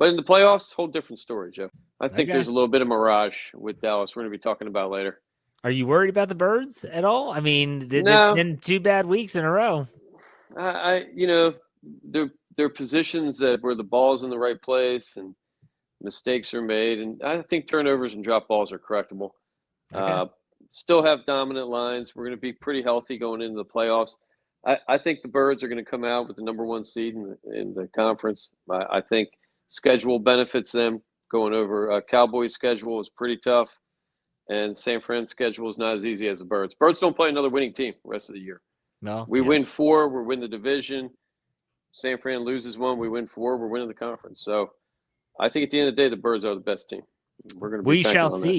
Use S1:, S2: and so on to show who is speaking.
S1: But in the playoffs, whole different story, Jeff. I think
S2: Okay.
S1: there's a little bit of mirage with Dallas. We're going to be talking about later.
S2: Are you worried about the Birds at all? I mean, it's
S1: No,
S2: been 2 bad weeks in a row.
S1: you know, there are positions that where the ball's in the right place and mistakes are made, and I think turnovers and drop balls are correctable.
S2: Okay.
S1: Uh, Still have dominant lines. We're going to be pretty healthy going into the playoffs. I think the Birds are going to come out with the number one seed in the conference. I think schedule benefits them going over. Cowboys' schedule is pretty tough, and San Fran's schedule is not as easy as the Birds. Birds don't play another winning team the rest of the year.
S2: Well,
S1: We
S2: yeah.
S1: win four, we win the division. San Fran loses one, we win four, we're winning the conference. So I think at the end of the day, the Birds are the best team. We're going to be
S2: We
S1: banking
S2: shall
S1: on that.
S2: see.